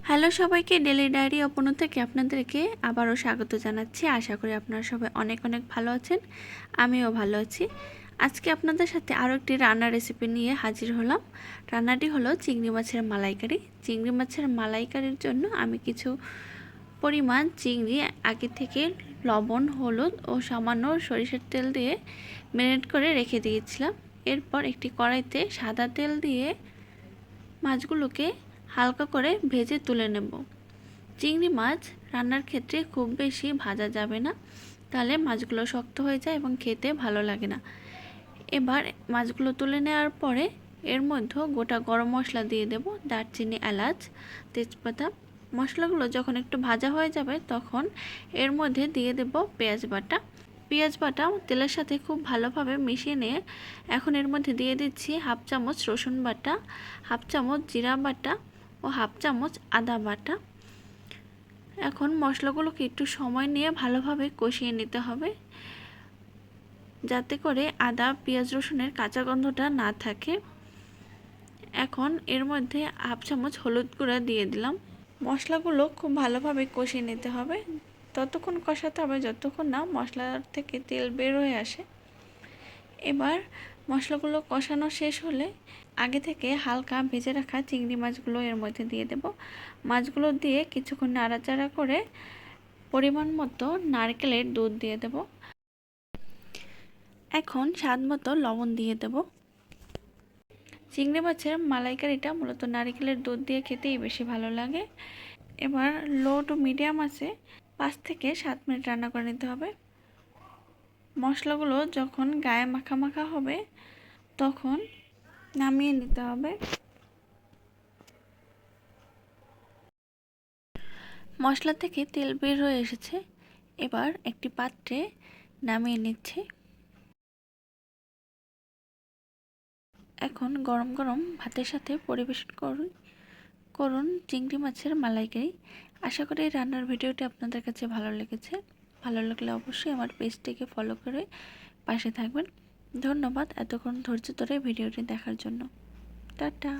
Hello সবাইকে, daily diary অপনু থেকে আপনাদেরকে আবারও স্বাগত জানাচ্ছি। আশা করি আপনারা সবাই অনেক অনেক ভালো আছেন, আমিও ভালো আছি। আজকে আপনাদের সাথে আরও একটি রান্নার রেসিপি নিয়ে হাজির হলাম। রান্নাটি হলো চিংড়ি মাছের মালাইকারি। চিংড়ি মাছের মালাইকারির জন্য আমি কিছু পরিমাণ চিংড়ি আগে থেকে লবণ, হলুদ ও সামান্য সরিষার তেল দিয়ে ম্যারিনেট করে রেখে দিয়েছিলাম। এরপর একটি কড়াইতে সাদা তেল দিয়ে মাছগুলোকে হালকা করে ভেজে তুলে নেব। চিংড়ি মাছ রান্নার ক্ষেত্রে খুব বেশি ভাজা যাবে না, তাহলে মাছগুলো শক্ত হয়ে যায় এবং খেতে ভালো লাগে না। এবার মাছগুলো তুলে নেওয়ার পরে এর মধ্যে গোটা গরম মশলা দিয়ে দেব, দারচিনি, এলাচ, তেজপাতা। মশলাগুলো যখন একটু ভাজা হয়ে যাবে তখন এর মধ্যে দিয়ে দেব পেঁয়াজ বাটা। পেঁয়াজ বাটা তেলের সাথে খুব ভালোভাবে মিশিয়ে নিয়ে এখন এর মধ্যে দিয়ে দিচ্ছি হাফ চামচ রসুন বাটা, হাফ চামচ জিরা বাটা ও হাফ চামচ আদা বাটা। এখন মশলাগুলোকে একটু সময় নিয়ে ভালোভাবে কষিয়ে নিতে হবে, যাতে করে আদা, পেঁয়াজ, রসুনের কাঁচা গন্ধটা না থাকে। এখন এর মধ্যে হাফ চামচ হলুদ গুঁড়া দিয়ে দিলাম। মশলাগুলো খুব ভালোভাবে কষিয়ে নিতে হবে, ততক্ষণ কষাতে হবে যতক্ষণ না মশলার থেকে তেল বের হয়ে আসে। এবার মশলাগুলো কষানো শেষ হলে আগে থেকে হালকা ভেজে রাখা চিংড়ি মাছগুলো এর মধ্যে দিয়ে দেব। মাছগুলো দিয়ে কিছুক্ষণ নাড়াচাড়া করে পরিমাণ মতো নারকেলের দুধ দিয়ে দেব। এখন স্বাদ মতো লবণ দিয়ে দেব। চিংড়ি মাছের মালাইকারিটা মূলত নারকেলের দুধ দিয়ে খেতেই বেশি ভালো লাগে। এবার লো টু মিডিয়াম আছে 5 থেকে 7 মিনিট রান্না করে নিতে হবে। মশলাগুলো যখন গায়ে মাখা মাখা হবে তখন নামিয়ে নিতে হবে। মশলা থেকে তেল বের হয়ে এসেছে, এবার একটি পাত্রে নামিয়ে নিচ্ছি। এখন গরম গরম ভাতের সাথে পরিবেশন করুন চিংড়ি মাছের মালাইকারি। আশা করি এই রান্নার ভিডিওটি আপনাদের কাছে ভালো লেগেছে। ভালো লাগলে অবশ্যই আমার পেজটিকে ফলো করে পাশে থাকবেন। ধন্যবাদ এতক্ষণ ধৈর্য ধরে ভিডিওটি দেখার জন্য। টাটা।